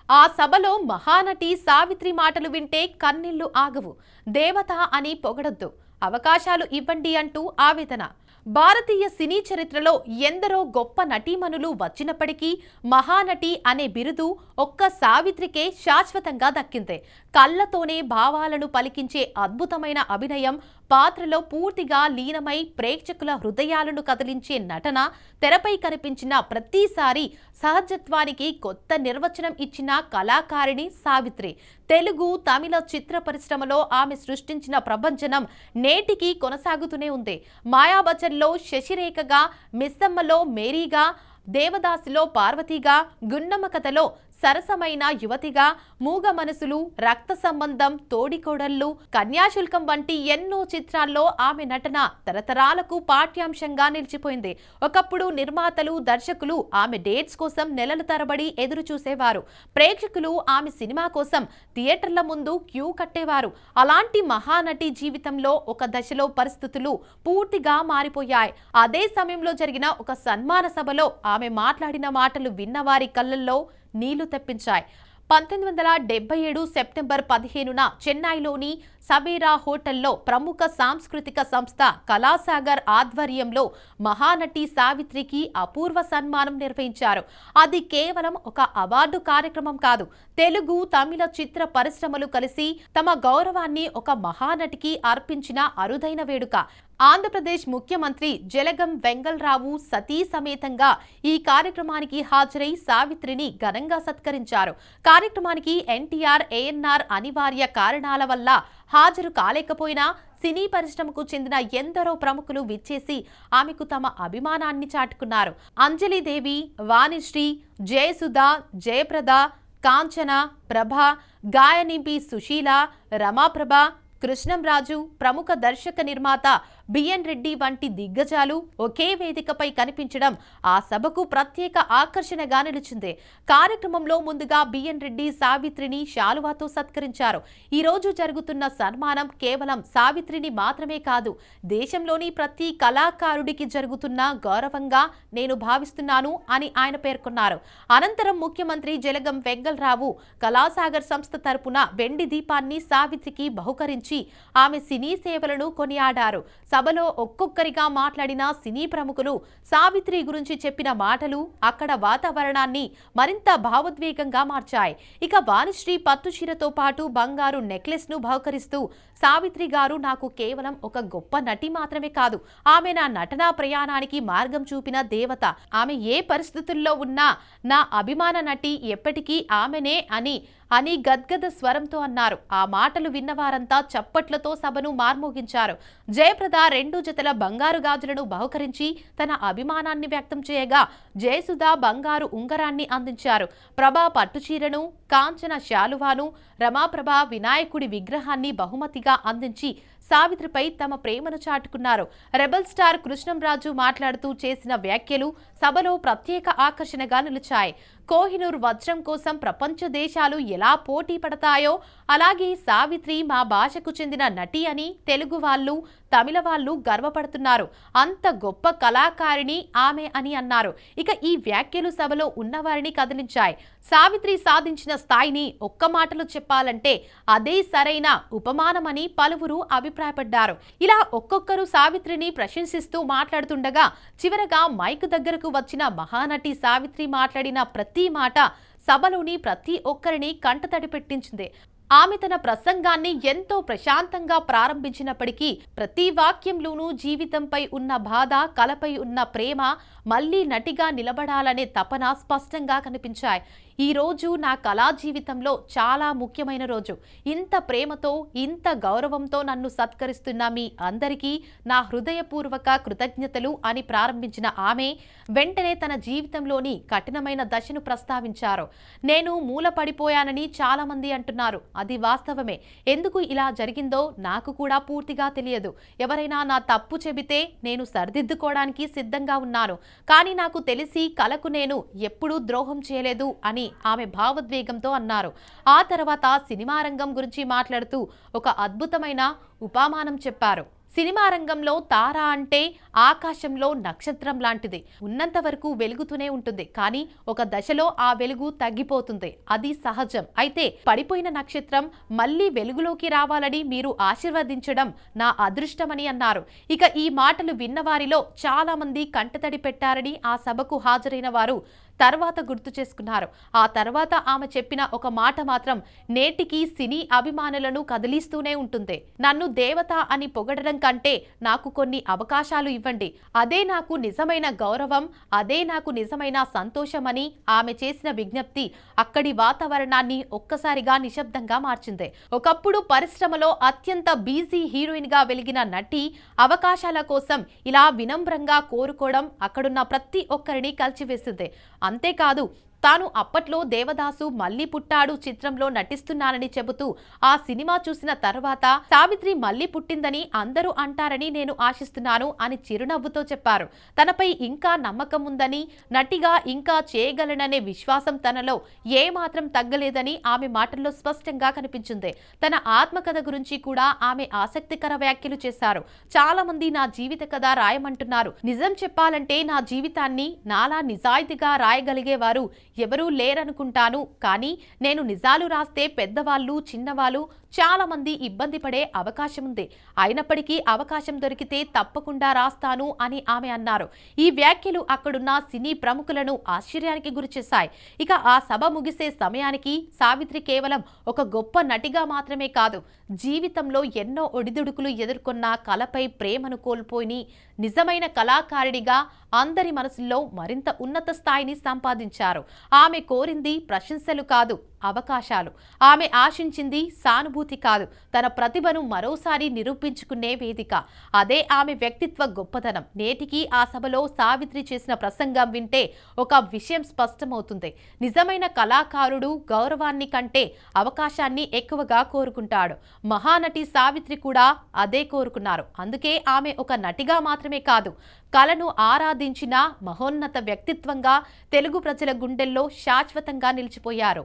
ఆ సభలో మహానటి సావిత్రి మాటలు వింటే కన్నీళ్లు ఆగవు. దేవత అని పొగడొద్దు, అవకాశాలు ఇవ్వండి అంటూ ఆవేదన. భారతీయ సినీ చరిత్రలో ఎందరో గొప్ప నటీమణులు వచ్చినప్పటికీ మహానటి అనే బిరుదు ఒక్క సావిత్రికే శాశ్వతంగా దక్కింది. కళ్ళతోనే భావాలను పలికించే అద్భుతమైన అభినయం, పాత్రలో పూర్తిగా లీనమై ప్రేక్షకుల హృదయాలను కదిలించే నటన, తెరపై కనిపించిన ప్రతిసారి సహజత్వానికి కొత్త నిర్వచనం ఇచ్చిన కళాకారిణి సావిత్రి. తెలుగు, తమిళ చిత్ర పరిశ్రమలో ఆమె సృష్టించిన ప్రభంజనం నేటికి కొనసాగుతూనే ఉంది. మాయాబజార్లో శశిరేఖగా, మిస్సమ్మలో మేరీగా, దేవదాసిలో పార్వతిగా, గుండమ్మ కథలో సరసమైన యువతిగా, మూగ మనసులు, రక్త సంబంధం, తోడికోడళ్ళు, కన్యాశుల్కం వంటి ఎన్నో చిత్రాల్లో ఆమె నటన తరతరాలకు పాఠ్యాంశంగా నిలిచిపోయింది. ఒకప్పుడు నిర్మాతలు, దర్శకులు ఆమె డేట్స్ కోసం నెలల తరబడి ఎదురు చూసేవారు. ప్రేక్షకులు ఆమె సినిమా కోసం థియేటర్ల ముందు క్యూ కట్టేవారు. అలాంటి మహానటి జీవితంలో ఒక దశలో పరిస్థితులు పూర్తిగా మారిపోయాయి. అదే సమయంలో జరిగిన ఒక సన్మాన సభలో ఆమె మాట్లాడిన మాటలు విన్నవారి కళ్ళల్లో నీళ్లు తెప్పించాయి. 1977 సెప్టెంబర్ 15న చెన్నైలోని సబేరా హోటల్లో ప్రముఖ సాంస్కృతిక సంస్థ కళాసాగర్ ఆధ్వర్యంలో మహానటి సావిత్రికి అపూర్వ సన్మానం నిర్వహించారు. అది కేవలం ఒక అవార్డు కార్యక్రమం కాదు. తెలుగు, తమిళ చిత్ర పరిశ్రమలు కలిసి తమ గౌరవాన్ని ఒక మహానటికి అర్పించిన అరుదైన వేడుక. ఆంధ్రప్రదేశ్ ముఖ్యమంత్రి జలగం వెంగళరావు సతీ సమేతంగా ఈ కార్యక్రమానికి హాజరై సావిత్రిని ఘనంగా సత్కరించారు. కార్యక్రమానికి ఎన్టీఆర్, ఏఎన్ఆర్ అనివార్య కారణాల వల్ల హాజరు కాలేకపోయినా సినీ పరిశ్రమకు చెందిన ఎందరో ప్రముఖులు విచ్చేసి ఆమెకు తమ అభిమానాన్ని చాటుకున్నారు. అంజలిదేవి, వాణిశ్రీ, జయసుధ, జయప్రద, కాంచన, ప్రభ, గాయనింపి సుశీల, రమాప్రభ, కృష్ణంరాజు, ప్రముఖ దర్శక నిర్మాత బిఎన్ రెడ్డి వంటి దిగ్గజాలు ఒకే వేదికపై కనిపించడం ఆ సభకు ప్రత్యేక ఆకర్షణగా నిలిచింది. కార్యక్రమంలో ముందుగా బిఎన్ రెడ్డి సావిత్రిని శాలువాతో సత్కరించారు. ఈ రోజు జరుగుతున్న సన్మానం కేవలం సావిత్రిని మాత్రమే కాదు, దేశంలోని ప్రతి కళాకారుడికి జరుగుతున్న గౌరవంగా నేను భావిస్తున్నాను అని ఆయన పేర్కొన్నారు. అనంతరం ముఖ్యమంత్రి జలగం వెంగళరావు కళాసాగర్ సంస్థ తరపున వెండి దీపాన్ని సావిత్రికి బహుకరించి ఆమె సినీ సేవలను కొనియాడారు. సభలో ఒక్కొక్కరిగా మాట్లాడిన సినీ ప్రముఖులు సావిత్రి గురించి చెప్పిన మాటలు అక్కడ వాతావరణాన్ని మరింత భావోద్వేగంగా మార్చాయి. ఇక వాణిశ్రీ పట్టుచీరతో పాటు బంగారు నెక్లెస్ ను బహుకరిస్తూ సావిత్రి గారు నాకు కేవలం ఒక గొప్ప నటి మాత్రమే కాదు, ఆమె నా నటనా ప్రయాణానికి మార్గం చూపిన దేవత. ఆమె ఏ పరిస్థితుల్లో ఉన్నా నా అభిమాన నటి ఎప్పటికీ ఆమెనే అని గద్గద స్వరంతో అన్నారు. ఆ మాటలు విన్నవారంతా చప్పట్లతో సభను మార్మోగించారు. జయప్రద 2 జతల బంగారు గాజులను బహుకరించి తన అభిమానాన్ని వ్యక్తం చేయగా, జయసుధ బంగారు ఉంగరాన్ని అందించారు. ప్రభ పట్టుచీరను, కాంచన శాలువాను, రమాప్రభ వినాయకుడి విగ్రహాన్ని బహుమతిగా అందించి సావిత్రిపై తమ ప్రేమను చాటుకున్నారు. రెబల్ స్టార్ కృష్ణంరాజు మాట్లాడుతూ చేసిన వ్యాఖ్యలు సభలో ప్రత్యేక ఆకర్షణగా నిలిచాయి. కోహినూర్ వజ్రం కోసం ప్రపంచ దేశాలు ఎలా పోటీ పడతాయో అలాగే సావిత్రి మా భాషకు చెందిన నటి అని తెలుగు వాళ్ళు, తమిళ వాళ్ళు గర్వపడుతున్నారు. అంత గొప్ప కళాకారిణి ఆమె అని అన్నారు. ఇక ఈ వ్యాఖ్యలు సభలో ఉన్నవారిని కదిలించాయి. సావిత్రి సాధించిన స్థాయిని ఒక్క మాటలో చెప్పాలంటే అదే సరైన ఉపమానమని పలువురు అభిప్రాయపడ్డారు. ఇలా ఒక్కొక్కరు సావిత్రిని ప్రశంసిస్తూ మాట్లాడుతుండగా చివరగా మైక్ దగ్గరకు వచ్చిన మహానటి సావిత్రి మాట్లాడిన ప్రతి మాట సభలోని ప్రతి ఒక్కరిని కంటతడి పెట్టించింది. ఆమె తన ప్రసంగాన్ని ఎంతో ప్రశాంతంగా ప్రారంభించినప్పటికీ ప్రతి వాక్యంలోనూ జీవితంపై ఉన్న బాధ, కళపై ఉన్న ప్రేమ, మళ్లీ నటిగా నిలబడాలనే తపన స్పష్టంగా కనిపించాయి. ఈ రోజు నా కళా జీవితంలో చాలా ముఖ్యమైన రోజు. ఇంత ప్రేమతో, ఇంత గౌరవంతో నన్ను సత్కరిస్తున్న మీ అందరికీ నా హృదయపూర్వక కృతజ్ఞతలు అని ప్రారంభించిన ఆమె వెంటనే తన జీవితంలోని కఠినమైన దశను ప్రస్తావించారు. నేను మూలపడిపోయానని చాలా మంది అంటున్నారు. అది వాస్తవమే. ఎందుకు ఇలా జరిగిందో నాకు కూడా పూర్తిగా తెలియదు. ఎవరైనా నా తప్పు చెబితే నేను సరిదిద్దుకోవడానికి సిద్ధంగా ఉన్నాను. కానీ నాకు తెలిసి కళకు నేను ఎప్పుడూ ద్రోహం చేయలేదు అని ఆమె భావోద్వేగంతో అన్నారు. ఆ తర్వాత సినిమా రంగం గురించి మాట్లాడుతూ ఒక అద్భుతమైన ఉపమానం చెప్పారు. సినిమా రంగంలో తార అంటే ఆకాశంలో నక్షత్రం లాంటిది. ఉన్నంత వరకు వెలుగుతూనే ఉంటుంది, కానీ ఒక దశలో ఆ వెలుగు తగ్గిపోతుంది. అది సహజం. అయితే పడిపోయిన నక్షత్రం మళ్ళీ వెలుగులోకి రావాలని మీరు ఆశీర్వదించడం నా అదృష్టమని అన్నారు. ఇక ఈ మాటలు విన్నవారిలో చాలా మంది కంటతడి పెట్టారని ఆ సభకు హాజరైన వారు తర్వాత గుర్తు చేసుకున్నారు. ఆ తర్వాత ఆమె చెప్పిన ఒక మాట మాత్రం నేటికి సినీ అభిమానులను కదిలిస్తూనే ఉంటుంది. నన్ను దేవత అని పొగడడం కంటే నాకు కొన్ని అవకాశాలు ఇవ్వండి, అదే నాకు నిజమైన గౌరవం, అదే నాకు నిజమైన సంతోషమని ఆమె చేసిన విజ్ఞప్తి అక్కడి వాతావరణాన్ని ఒక్కసారిగా నిశ్శబ్దంగా మార్చింది. ఒకప్పుడు పరిశ్రమలో అత్యంత బిజీ హీరోయిన్ గా వెలిగిన నటి అవకాశాల కోసం ఇలా వినమ్రంగా కోరుకోవడం అక్కడున్న ప్రతి ఒక్కరిని కలిచివేసింది. అంతేకాదు, తాను అప్పట్లో దేవదాసు మళ్లీ పుట్టాడు చిత్రంలో నటిస్తున్నానని చెబుతూ ఆ సినిమా చూసిన తర్వాత సావిత్రి మళ్లీ పుట్టిందని అందరూ అంటారని నేను ఆశిస్తున్నాను అని చిరునవ్వుతో చెప్పారు. తనపై ఇంకా నమ్మకం ఉందని, నటిగా ఇంకా చేయగలననే విశ్వాసం తనలో ఏమాత్రం తగ్గలేదని ఆమె మాటల్లో స్పష్టంగా కనిపించింది. తన ఆత్మకథ గురించి కూడా ఆమె ఆసక్తికర వ్యాఖ్యలు చేశారు. చాలా మంది నా జీవిత కథ రాయమంటున్నారు. నిజం చెప్పాలంటే నా జీవితాన్ని నాలా నిజాయితీగా రాయగలిగేవారు ఎవరూ లేరనుకుంటాను, కానీ నేను నిజాలు రాస్తే పెద్దవాళ్ళు, చిన్నవాళ్ళు చాలా మంది ఇబ్బంది పడే అవకాశం ఉంది. అయినప్పటికీ అవకాశం దొరికితే తప్పకుండా రాస్తాను అని ఆమె అన్నారు. ఈ వ్యాఖ్యలు అక్కడున్న సినీ ప్రముఖులను ఆశ్చర్యానికి గురిచేశాయి. ఇక ఆ సభ ముగిసే సమయానికి సావిత్రి కేవలం ఒక గొప్ప నటిగా మాత్రమే కాదు, జీవితంలో ఎన్నో ఒడిదుడుకులు ఎదుర్కొన్న, కళపై ప్రేమను కోల్పోయి నిజమైన కళాకారిణిగా అందరి మనసుల్లో మరింత ఉన్నత స్థాయిని సంపాదించారు. ఆమె కోరింది ప్రశంసలు కాదు, అవకాశాలు. ఆమె ఆశించింది సానుభూతి కాదు, తన ప్రతిభను మరోసారి నిరూపించుకునే వేదిక. అదే ఆమె వ్యక్తిత్వ గొప్పతనం. నేటికి ఆ సభలో సావిత్రి చేసిన ప్రసంగం వింటే ఒక విషయం స్పష్టమవుతుంది. నిజమైన కళాకారుడు గౌరవాన్ని కంటే అవకాశాన్ని ఎక్కువగా కోరుకుంటాడు. మహానటి సావిత్రి కూడా అదే కోరుకున్నారు. అందుకే ఆమె ఒక నటిగా మాత్రమే కాదు, కళను ఆరాధించిన మహోన్నత వ్యక్తిత్వంగా తెలుగు ప్రజల గుండెల్లో శాశ్వతంగా నిలిచిపోయారు.